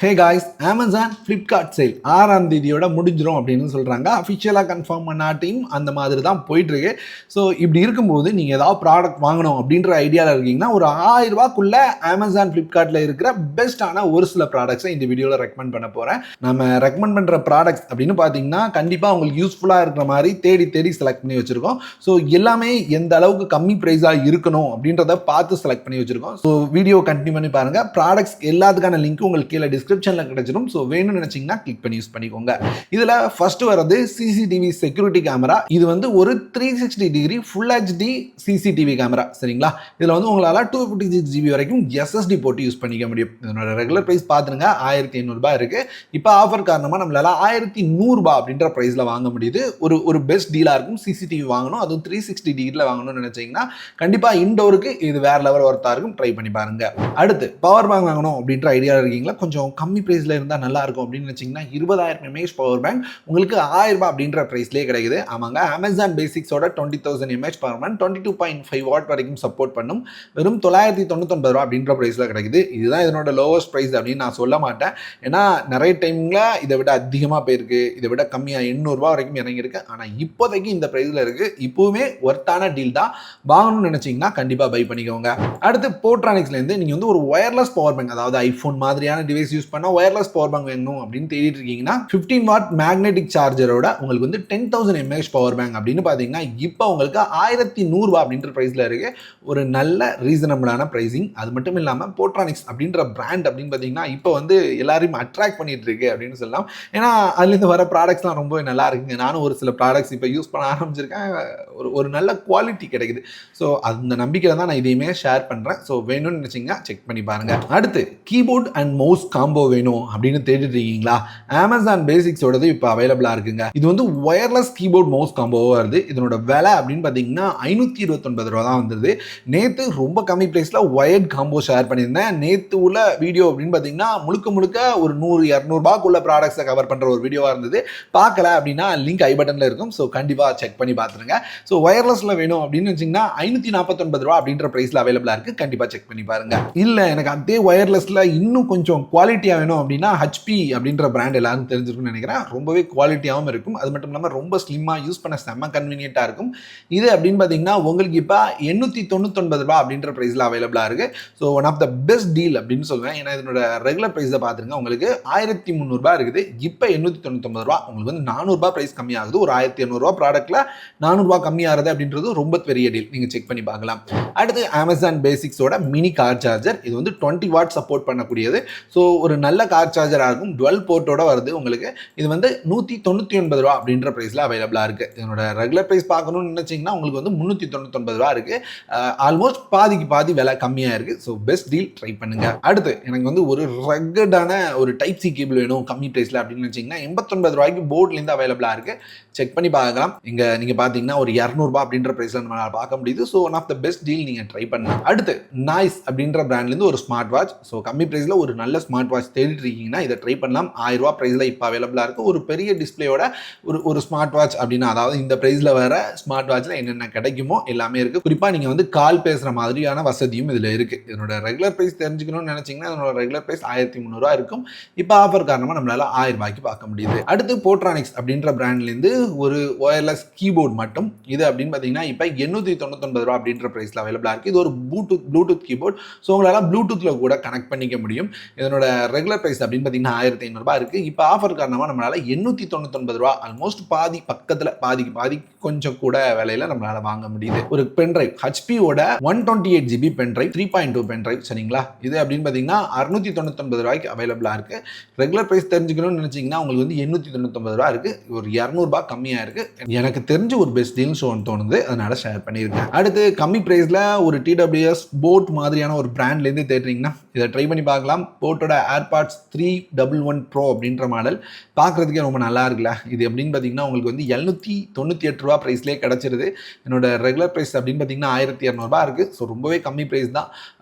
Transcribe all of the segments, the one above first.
Hey guys, Amazon Flipkart sale 6ஆம் தேதியோட முடிஞ்சிடும் அப்படின்னு சொல்கிறாங்க. அஃபிஷியலாக கன்ஃபார்ம் பண்ணாட்டியும் அந்த மாதிரி தான் போயிட்டுருக்கு. ஸோ இப்படி இருக்கும்போது நீங்கள் ஏதாவது ப்ராடக்ட் வாங்கணும் அப்படின்ற ஐடியாவில் இருக்கீங்கன்னா ஒரு ₹1000க்குள்ளே அமேசான் ஃப்ளிப்கார்ட்டில் இருக்கிற பெஸ்ட்டான ஒரு சில ப்ராடக்ட்ஸை இந்த வீடியோவில் ரெக்கமெண்ட் பண்ண போகிறேன். நம்ம ரெக்கமெண்ட் பண்ணுற ப்ராடக்ட்ஸ் அப்படின்னு பார்த்தீங்கன்னா கண்டிப்பாக உங்களுக்கு யூஸ்ஃபுல்லாக இருக்கிற மாதிரி தேடி தேடி செலக்ட் பண்ணி வச்சுருக்கோம். ஸோ எல்லாமே எந்த அளவுக்கு கம்மி ப்ரைஸாக இருக்கணும் அப்படின்றத பார்த்து செலக்ட் பண்ணி வச்சுருக்கோம். ஸோ வீடியோ கண்டினியூ பண்ணி பாருங்கள். ப்ராடக்ட்ஸ் எல்லாத்துக்கான லிங்க் உங்களுக்கு கீழே டிஸ்கிரிப்ஷனில் கிடைச்சிடும். ஸோ வேணும்னு நினைச்சீங்கன்னா கிளிக் பண்ணி யூஸ் பண்ணிக்கோங்க. இதில் ஃபர்ஸ்ட் வரது சிசிடிவி செக்யூரிட்டி கேமரா. இது வந்து ஒரு 360 degree full HD CCTV camera. சரிங்களா? இதில் வந்து உங்களால் 256 GB வரைக்கும் SSD போட்டு யூஸ் பண்ணிக்க முடியும். இதனோட ரெகுலர் ப்ரைஸ் பார்த்துருங்க ₹1500 இருக்கு. இப்போ ஆஃபர் காரணமாக நம்மளால ₹1100 அப்படின்ற ப்ரைஸில் வாங்க முடியுது. ஒரு பெஸ்ட் டீலாக இருக்கும். சிசிடிவி வாங்கணும், அதுவும் 360 டிகிரியில் வாங்கணும்னு நினைச்சீங்கன்னா கண்டிப்பாக இன்டோருக்கு இது வேற லெவல் ஒர்த்தாக இருக்கும். ட்ரை பண்ணி பாருங்க. அடுத்து பவர் பேங்க் வாங்கணும் அப்படின்ற ஐடியா இருக்கீங்களா? கொஞ்சம் கம்மி ப்ரைஸில் இருந்தால் நல்லா இருக்கும் அப்படின்னு நினச்சிங்கன்னா 20,000 mAh பவர் பேங்க் உங்களுக்கு ₹1000 அப்படின்ற ப்ரைஸ்லேயே கிடைக்குது. ஆமாங்க, அமேசான் பேசிக்ஸோட 20,000 mAh பவர் பேங்க் 22.5 வாட் வரைக்கும் சப்போர்ட் பண்ணும். வெறும் ₹999 அப்படின்ற ப்ரைஸில் கிடைக்குது. இதுதான் இதனோட லோவஸ்ட் ப்ரைஸ் அப்படின்னு நான் சொல்ல மாட்டேன். ஏன்னா நிறைய டைமில் இதை விட அதிகமாக போயிருக்கு, இதை விட கம்மியாக ₹800 வரைக்கும் இறங்கியிருக்கு. ஆனால் இப்போதைக்கு இந்த ப்ரைஸில் இருக்குது. இப்போவுமே ஒர்த்தான டீல் தான். வாங்கணும்னு நினச்சிங்கன்னா கண்டிப்பாக பை பண்ணிக்கோங்க. அடுத்து போர்ட்ரானிக்ஸ்லேருந்து நீங்கள் வந்து ஒரு ஒயர்லெஸ் பவர் பேங்க், அதாவது ஐஃபோன் மாதிரியான டிவைஸ் யூஸ் பண்ணால் ஒயர்லெஸ் பவர் பேங்க் வேணும் அப்படின்னு தேடிட்டு இருக்கீங்கன்னா 15 வாட் மேக்னெட்டிக் சார்ஜரோட உங்களுக்கு வந்து 10,000 mAh பவர் பேங்க் அப்படின்னு பார்த்தீங்கன்னா இப்போ உங்களுக்கு ₹1100 அப்படின்ற ப்ரைஸில் இருக்கு. ஒரு நல்ல ரீசனபிளான ப்ரைஸிங். அது மட்டும் இல்லாமல் போர்ட்ரானிக்ஸ் அப்படின்ற பிராண்ட் அப்படின்னு பார்த்தீங்கன்னா இப்போ வந்து எல்லாரையும் அட்ராக்ட் பண்ணிட்டு இருக்கு அப்படின்னு சொல்லலாம். ஏன்னா அதுலேருந்து வர ப்ராடக்ட்ஸ்லாம் ரொம்ப நல்லா இருக்குங்க. நானும் ஒரு சில ப்ராடக்ட்ஸ் இப்போ யூஸ் பண்ண ஆரம்பிச்சிருக்கேன். ஒரு நல்ல குவாலிட்டி கிடைக்குது. ஸோ அந்த நம்பிக்கையில் தான் நான் இதையுமே ஷேர் பண்ணுறேன். ஸோ வேணும்னு நினச்சிங்கன்னா செக் பண்ணி பாருங்க. அடுத்து கீபோர்ட் அண்ட் மவுஸ் காம்போ வேணும் அப்படின்னு தேடிட்டு இருக்கீங்களா? அமேசான் பேசிக்ஸோடது இப்போ அவைலபிளாக இருக்குங்க. இது வந்து ஒயர்லெஸ் கீபோர்ட் மவுஸ் காம்போவாக வருது. இதனோட விலை அப்படின்னு பார்த்தீங்கன்னா ₹529 தான் வந்தது. நேற்று ரொம்ப கம்மி ப்ரைஸில் ஒயர்ட் காம்போ ஷேர் பண்ணியிருந்தேன். நேற்று உள்ள வீடியோ அப்படின்னு பார்த்தீங்கன்னா முழுக்க ஒரு ₹100-200 ப்ராடக்ட்ஸை கவர் பண்ணுற ஒரு வீடியோவாக இருந்தது. பார்க்கல அப்படின்னா லிங்க் ஐ பட்டனில் இருக்கும். ஸோ கண்டிப்பாக செக் பண்ணி பார்த்துருங்க. ஸோ ஒயர்லெஸில் வேணும் அப்படின்னு வச்சிங்கன்னா ₹549 அப்படின்ற ப்ரைஸில் அவைலபிளாக இருக்குது. கண்டிப்பாக செக் பண்ணி பாருங்க. இல்லை எனக்கு அதே ஒயர்லெஸில் இன்னும் கொஞ்சம் குவாலிட்டியாக வேணும் அப்படின்னா HP அப்படின்ற பிராண்ட் எல்லாரும் தெரிஞ்சிருக்கும்னு நினைக்கிறேன். ரொம்பவே குவாலிட்டியாகவும் இருக்கும். அது மட்டும் இல்லாமல் ரொம்ப ஸ்லிம்மாக யூஸ் பண்ண செம்ம கன்வீனியன்ட்டாக இருக்கும். இது அப்படின்னு பார்த்தீங்கன்னா உங்களுக்கு இப்போ ₹899 அப்படின்ற ப்ரைஸில் அவைலபிளாக இருக்குது. So one of the best deal அப்படின்னு சொல்லுவேன். ஏன்னா இதனோட ரெகுலர் ப்ரைஸை பார்த்துருங்க, உங்களுக்கு ₹1300 இருக்குது. இப்போ ₹899 உங்களுக்கு வந்து ₹400 ப்ரைஸ் கம்மியாகுது. ஒரு ₹1200 ப்ராடக்ட்டில் ₹400 கம்மியாகிறது அப்படின்றது ரொம்ப பெரிய டீல். நீங்கள் செக் பண்ணி பார்க்கலாம். அடுத்து அமேசான் பேசிக்ஸோட மினி கார் சார்ஜர். இது வந்து 20 வாட் சப்போர்ட் பண்ணக்கூடியது. ஸோ ஒரு நல்ல கார் சார்ஜராக இருக்கும். 12 போர்ட்டோட வருது உங்களுக்கு. இது வந்து ₹199 அப்படின்ற ப்ரைஸில் அவைலபிளாக இருக்குது. இதனோட ரெகுலர் ப்ரைஸ் பார்க்கணும்னு நினச்சிங்கன்னா உங்களுக்கு வந்து ₹399 இருக்குது. ஆல்மோஸ்ட் பாதிக்கு பாதி விலை கம்மியாக இருக்குது. ஸோ பெஸ்ட் டீல், ட்ரை பண்ணுங்க. அடுத்து எனக்கு வந்து ஒரு ரக்கடான ஒரு டைப் சி கேபிள் வேணும் கம்மி ப்ரைஸில் அப்படின்னு நினச்சிங்கன்னா ₹89 போர்ட்லேருந்து அவைலபிளாக இருக்குது. செக் பண்ணி பார்க்கலாம். இங்கே நீங்கள் பார்த்தீங்கன்னா ஒரு ₹200 அப்படின்ற ப்ரைஸில் நம்மளால் பார்க்க முடியுது. So one of the best deal நீங்கள் ட்ரை பண்ணலாம். அடுத்து நாய்ஸ் அப்படின்ற பிராண்ட்லேருந்து ஒரு ஸ்மார்ட் வாட்ச். ஸோ கம்மி ப்ரைஸில் ஒரு நல்ல ஸ்மார்ட் வாட்ச் தேடிட்டு இருக்கீங்கன்னா இதை ட்ரை பண்ணலாம். ₹1000 ப்ரைஸில் இப்போ அவைலபிளாக இருக்குது. ஒரு பெரிய டிஸ்பிளேயோட ஒரு ஸ்மார்ட் வாட்ச் அப்படின்னா, அதாவது இந்த ப்ரைஸில் வர ஸ்மார்ட் வாட்சில் என்னென்ன கிடைக்குமோ எல்லாமே இருக்குது. குறிப்பாக நீங்கள் வந்து கால் பேசுகிற மாதிரியான வசதியும் இதில் இருக்குது. இதனோட ரெகுலர் ப்ரைஸ் தெரிஞ்சுக்கணும்னு நினச்சிங்கன்னா இதனோட ரெகுலர் ப்ரைஸ் ₹1300 இருக்கும். இப்போ ஆஃபர் காரணமாக நம்மளால் ₹1000 பார்க்க முடியுது. அடுத்து போர்ட்ரானிக்ஸ் அப்படின்ற பிராண்ட்லேருந்து ஒரு ஒயர்லெஸ் கீபோர்ட் மட்டும். இது அப்படின்னு பார்த்தீங்கன்னா இப்போ ₹899 அப்படின்ற ப்ரைஸில் அவைலபிளாக இருக்குது. இது ஒரு ப்ளூடூத் கீபோர்ட். ஸோ உங்களால் ப்ளூடூத்தில் கூட கனெக்ட் பண்ணிக்க முடியும். இதனோட ரெகுலர் ப்ரைஸ் அப்படின்னு பார்த்தீங்கன்னா ₹1500 இருக்குது. இப்போ ஆஃபர் காரணமாக நம்மளால் ₹899 ஆல்மோஸ்ட் பாதி பக்கத்தில் பாதிக்கு கொஞ்சம் கூட விலையில் நம்மளால் வாங்க முடியுது. ஒரு பென்ட்ரைவ் HPயோட 128 GB பென்ட்ரைவ் 3.2 பென்ட்ரைவ். சரிங்களா? இது அப்படின்னு பார்த்தீங்கன்னா ₹699 அவைலபிளாக இருக்குது. ரெகுலர் ப்ரைஸ் தெரிஞ்சுக்கணும்னு நினச்சிங்கன்னா உங்களுக்கு வந்து ₹899 இருக்குது. ஒரு ₹200 கம்மியாக இருக்குது. எனக்கு தெரிஞ்சு ஒரு பெஸ்ட் டீல்னு தோணுது, அதனால ஷேர் பண்ணியிருக்கேன். அடுத்து கம்மி ப்ரைஸில் ஒரு TWS போட் மாதிரியான ஒரு பிராண்ட்லேருந்து தேடுறீங்கன்னா இதை ட்ரை பண்ணி பார்க்கலாம். போட்டோட ஏர்பாட்ஸ் 311 Pro அப்படின்ற மாடல் பார்க்குறதுக்கே ரொம்ப நல்லா இருக்குல்ல. இது எப்படின்னு பார்த்தீங்கன்னா உங்களுக்கு வந்து ₹798 ப்ரைஸ்லேயே கிடச்சிருது. என்னோட ரெகுலர் ப்ரைஸ் அப்படின்னு பார்த்தீங்கன்னா ₹1200 இருக்குது. ஸோ ரொம்பவே கம்மி ப்ரைஸ் தான்.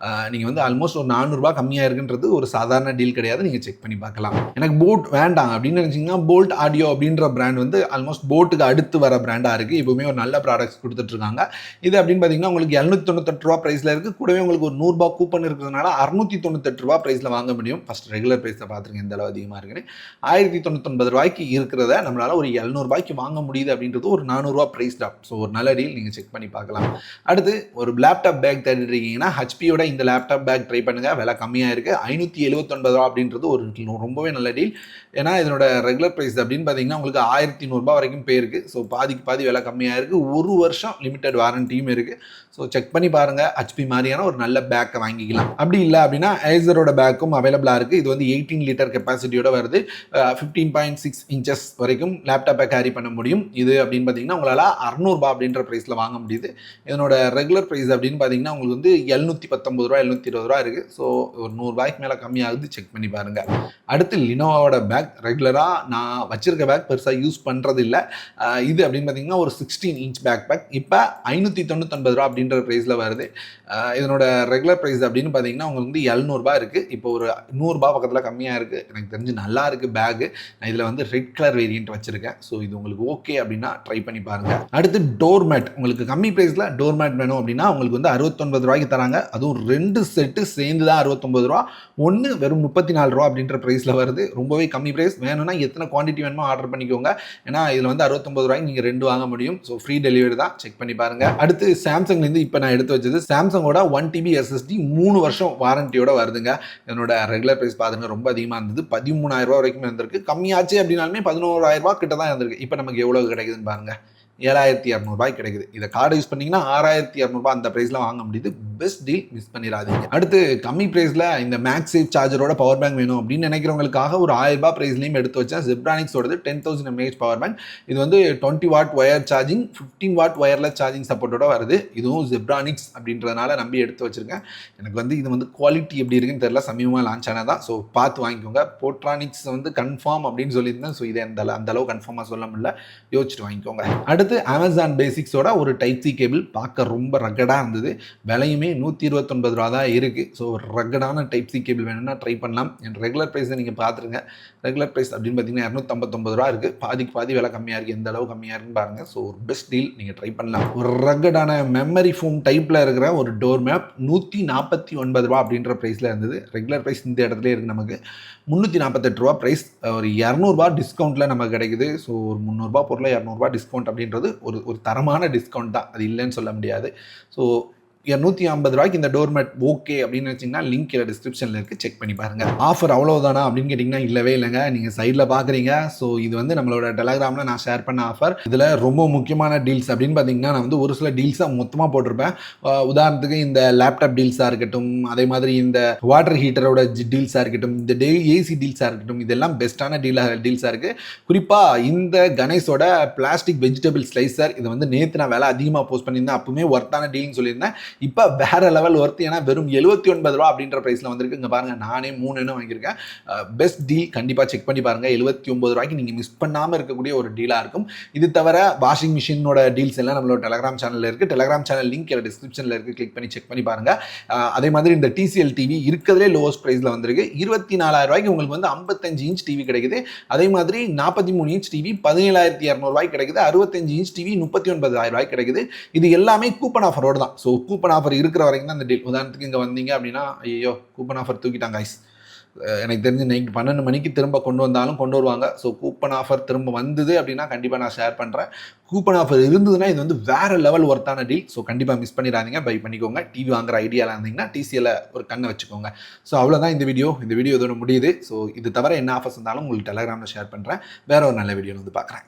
நீங்கள் வந்து ஆல்மோஸ்ட் ஒரு ₹400 கம்மியாக இருக்குன்றது ஒரு சாதாரண டீல் கிடையாது. நீங்கள் செக் பண்ணி பார்க்கலாம். எனக்கு போட் வேண்டாம் அப்படின்னு நினச்சிங்கன்னா போல்ட் ஆடியோ அப்படின்ற பிராண்ட் வந்து ஆல்மோஸ்ட் போட்டுக்கு அடுத்து வர பிராண்டாக இருக்குது. இப்போவுமே ஒரு நல்ல ப்ராடக்ட்ஸ் கொடுத்துட்ருக்காங்க. இது அப்படின்னு பார்த்தீங்கன்னா உங்களுக்கு ₹798 ப்ரைஸில் இருக்குது. கூடவே உங்களுக்கு ஒரு ₹100 கூப்பன் இருக்கிறதுனால ₹698 ப்ரைஸில் வாங்க முடியும். ஃபஸ்ட் ரெகுலர் ப்ரைஸில் பார்த்துருங்க எந்த அளவு அதிகமாக இருக்குன்னு. 1099 ரூபாய்க்கு இருக்கிறத நம்மளால் ஒரு 700 ரூபாய்க்கு வாங்க முடியுது அப்படின்றது ஒரு 400 ரூபா ப்ரைஸ் ட்ராப். ஸோ ஒரு நல்ல டீல், நீங்கள் செக் பண்ணி பார்க்கலாம். அடுத்து ஒரு லேப்டாப் பேக் தேடிட்டு இருக்கீங்கன்னா ஹச்பியோட இந்த லேப்டாப் பேக் ட்ரை பண்ணுங்கள். விலை கம்மியாக இருக்குது. 579 ரூபா அப்படின்றது ஒரு ரொம்பவே நல்ல டீல். ஏன்னா இதனோட ரெகுலர் ப்ரைஸ் அப்படின்னு பார்த்தீங்கன்னா உங்களுக்கு 1100 வரைக்கும் போயிருக்கு. ஸோ பாதிக்கு பாதி விலை கம்மியாக இருக்குது. 1 வருஷம் லிமிடெட் வாரண்டியும் இருக்குது. ஸோ செக் பண்ணி பாருங்கள். ஹச்பி மாதிரியான ஒரு நல்ல பேக்கை வாங்கிக்கலாம். அப்படி இல்லை அப்படின்னா ஏசரோட பேக்கும் அவைலபிளாக இருக்குது. இது வந்து 18 லிட்டர் கெப்பாசிட்டியோட வருது. 15.6 இன்ச்சஸ் வரைக்கும் லேப்டாப்பை கேரி பண்ண முடியும். இது அப்படின்னு பார்த்தீங்கன்னா உங்களால் 600 ரூபா அப்படின்ற ப்ரைஸில் வாங்க முடியுது. இதனோட ரெகுலர் ப்ரைஸ் அப்படின்னு பார்த்தீங்கன்னா உங்களுக்கு வந்து 719 ரூபா 720 ரூபா இருக்குது. ஸோ ஒரு 100 ரூபாய்க்கு மேலே கம்மியாகுது. செக் பண்ணி பாருங்கள். அடுத்து லினோவோட பேக் ரெகுலராக நான் வச்சிருக்க பேக் பெருசாக யூஸ் பண்ணுறது இல்லை. இது அப்படின்னு பார்த்தீங்கன்னா ஒரு 16 இன்ச் பேக் இப்போ 599 ரூபா அப்படின்ற ப்ரைஸில் வருது. இதனோட ரெகுலர் ப்ரைஸ் அப்படின்னு பார்த்தீங்கன்னா உங்களுக்கு வந்து 700 ரூபா இருக்குது. இப்போ ஒரு 100 ரூபா பக்கத்தில் கம்மியாக இருக்குது. எனக்கு தெரிஞ்சு நல்லா இருக்குது பேக்கு. நான் இதில் வந்து ரெட் கலர் வேரியன்ட் வச்சுருக்கேன். ஸோ இது உங்களுக்கு ஓகே அப்படின்னா ட்ரை பண்ணி பாருங்கள். அடுத்து டோர் மேட். உங்களுக்கு கம்மி ப்ரைஸில் டோர் மேட் வேணும் அப்படின்னா உங்களுக்கு வந்து 69 ரூபாய்க்கு தராங்க. அதுவும் 2 செட்டு சேர்ந்து தான் 69 ரூபா. ஒன்று வெறும் 34 ரூபா அப்படின்ற ப்ரைஸில் வருது. ரொம்பவே கம்மி ப்ரைஸ். வேணும்னா எத்தனை குவான்டிட்டி வேணுமோ ஆர்டர் பண்ணிக்கோங்க. ஏன்னா இதில் வந்து 69 ரூபாய்க்கு நீங்கள் 2 வாங்க முடியும். ஸோ ஃப்ரீ டெலிவரி தான். செக் பண்ணி பாருங்கள். அடுத்து சாம்சங்லேருந்து இப்போ நான் எடுத்து வச்சது சாம்சங்கோட 1 TB SSD 3 வருஷம் வாரண்டியோட வருதுங்க. என்னோட ரெகுலர் ப்ரைஸ் பாருங்க ரொம்ப அதிகமாக இருந்தது. 13,000 ரூபா வரைக்கும் இருந்திருக்கு. கம்மியாச்சு அப்படின்னாலுமே 11,000 ரூபா கிட்ட தான் இருந்திருக்கு. இப்போ நமக்கு எவ்வளோ கிடைக்குதுன்னு பாருங்க. 7,200 ரூபாய் கிடைக்குது. இதை கார்டு யூஸ் பண்ணீங்கன்னா 6,200 ரூபாய் அந்த ப்ரைஸில் வாங்க முடியுது. பெஸ்ட் டீல், மிஸ் பண்ணிடாதீங்க. அடுத்து கம்மி ப்ரைஸில் இந்த மேக்ஸேஃப் சார்ஜரோட பவர் பேங்க் வேணும் அப்படின்னு நினைக்கிறவங்களுக்காக ஒரு 1000 ரூபாய் ப்ரைஸ்லையும் எடுத்து வச்சேன். ஜெப்ரானிக்ஸோடது 10,000 mAh பவர் பேங்க். இது வந்து 20 watt wire charging, 15 watt wireless charging சப்போர்ட்டோட வருது. இதுவும் ஜெப்ரானிக்ஸ் அப்படின்றதுனால நம்பி எடுத்து வச்சிருக்கேன். எனக்கு வந்து இது வந்து குவாலிட்டி எப்படி இருக்குன்னு தெரியல. சமீபமாக லான்ச் ஆனதான். ஸோ பார்த்து வாங்கிக்கோங்க. போட்ரானிக்ஸ் வந்து கன்ஃபார்ம் அப்படின்னு சொல்லியிருந்தேன். ஸோ இதை அந்த அளவு கன்ஃபார்மாக சொல்ல முடியல. யோசிச்சுட்டு வாங்கிக்கோங்க. அடுத்து அமேசான் பேசிக்ஸோட ஒரு டைப் சி கேபிள் பார்க்க ரொம்ப ரக்கடாக இருந்தது. விலையுமே 129 ரூபா தான் இருக்குது. ஸோ ரக்கடான டைப் சி கேபிள் வேணும்னா ட்ரை பண்ணலாம். என் ரெகுலர் ப்ரைஸை நீங்கள் பார்த்துருங்க. ரெகுலர் ப்ரைஸ் அப்படின்னு பார்த்தீங்கன்னா 259 ரூபா இருக்குது. பாதிக்கு பாதி விலை கம்மியாக இருக்குது. எந்த அளவு கம்மியாக இருக்குன்னு பாருங்கள். ஸோ ஒரு பெஸ்ட் டீல், நீங்கள் ட்ரை பண்ணலாம். ஒரு ரக்கடான மெமரி ஃபோம் டைப்பில் இருக்கிற ஒரு டோர் மேப் 149 ரூபா அப்படின்ற ப்ரைஸில் இருந்தது. ரெகுலர் ப்ரைஸ் இந்த இடத்துல இருக்குது நமக்கு 348 ரூபா ப்ரைஸ். ஒரு 200 ரூபா டிஸ்கவுண்ட்டில் நமக்கு கிடைக்குது. ஸோ ஒரு 300 ரூபா பொருளை 200 ரூபா டிஸ்கவுண்ட் அப்படின்றது ஒரு தரமான டிஸ்கவுண்ட் தான். அது இல்லைன்னு சொல்ல முடியாது. ஸோ 250 ரூபாய்க்கு இந்த டோர் மேட் ஓகே அப்படின்னு நினச்சிங்கன்னா லிங்க் கீழே டிஸ்கிரிப்ஷனில் இருக்குது. செக் பண்ணி பாருங்கள். ஆஃபர் அவ்வளோதானா அப்படின்னு கேட்டிங்கன்னா இல்லவே இல்லைங்க. நீங்கள் சைடில் பார்க்குறீங்க. ஸோ இது வந்து நம்மளோட டெலகிராமில் நான் ஷேர் பண்ண ஆஃபர். இதில் ரொம்ப முக்கியமான டீல்ஸ் அப்படின்னு பார்த்தீங்கன்னா நான் வந்து ஒரு சில டீல்ஸாக மொத்தமாக போட்டிருப்பேன். உதாரணத்துக்கு இந்த லேப்டாப் டீல்ஸாக இருக்கட்டும், அதே மாதிரி இந்த வாட்டர் ஹீட்டரோட டீல்ஸாக இருக்கட்டும், இந்த ஏசி டீல்ஸாக இருக்கட்டும், இதெல்லாம் பெஸ்ட்டான டீல்ஸாக இருக்குது. குறிப்பாக இந்த கணேஷோட பிளாஸ்டிக் வெஜிடபிள் ஸ்லைசர், இதை வந்து நேற்று நான் விலை அதிகமாக போஸ்ட் பண்ணியிருந்தேன். அப்பவுமே ஒர்த்தான டீல்னு சொல்லியிருந்தேன். இப்போ வேற லெவல் ஒர்த்து. ஏன்னா வெறும் 79 ரூபா அப்படின்ற ப்ரைஸில் வந்திருக்கு. இங்கே பாருங்கள், நானே 3 எண்ணம் வாங்கியிருக்கேன். பெஸ்ட் டீல், கண்டிப்பாக செக் பண்ணி பாருங்கள். 79 ரூபாய்க்கு நீங்கள் மிஸ் பண்ணாமல் இருக்கக்கூடிய ஒரு டீலாக இருக்கும். இது தவிர வாஷிங் மிஷினோட டீல்ஸ் எல்லாம் நம்மளோட டெலகிராம் சேனலில் இருக்குது. டெலகிராம் சேனல் லிங்க் டிஸ்கிரிப்ஷனில் இருக்குது. கிளிக் பண்ணி செக் பண்ணி பாருங்கள். அதே மாதிரி இந்த TCL டிவி இருக்கிறதுலே லோவஸ்ட் ப்ரைஸில் வந்திருக்கு. 24,000 ரூபாய்க்கு உங்களுக்கு வந்து 55 இன்ச் டிவி கிடைக்குது. அதே மாதிரி 43 இன்ச் டிவி 17,200 ரூபாய்க்கு கிடைக்குது. 65 இன்ச் டிவி 39,000 ரூபாய்க்கு கிடைக்குது. இது எல்லாமே கூப்பன் ஆஃபரோடு தான். ஸோ கூப்பன் ஆஃபர் இருக்கிற வரைக்கும் தான் இந்த டீல். உதாரணத்துக்கு இங்கே வந்தீங்க அப்படின்னா ஐயோ கூப்பன் ஆஃபர் தூக்கிட்டாங்க கைஸ். எனக்கு தெரிஞ்சு நைட் 12 மணிக்கு திரும்ப கொண்டு வந்தாலும் கொண்டு வருவாங்க. ஸோ கூப்பன் ஆஃபர் திரும்ப வந்தது அப்படின்னா கண்டிப்பாக நான் ஷேர் பண்ணுறேன். கூப்பன் ஆஃபர் இருந்ததுன்னா இது வந்து வேறு லெவல் ஒர்த்தான டீல். ஸோ கண்டிப்பாக மிஸ் பண்ணிடாதீங்க. பை பண்ணிக்கோங்க. டிவி வாங்குற ஐடியாவில் இருந்தீங்கன்னா TCL ஒரு கண்ணை வச்சுக்கோங்க. ஸோ அவ்வளோதான் இந்த வீடியோ இதோட முடியுது. ஸோ இது தவிர என்ன ஆஃபர்ஸ் இருந்தாலும் உங்களுக்கு டெலகிராமில் ஷேர் பண்ணுறேன். வேற ஒரு நல்ல வீடியோ வந்து பார்க்குறேன்.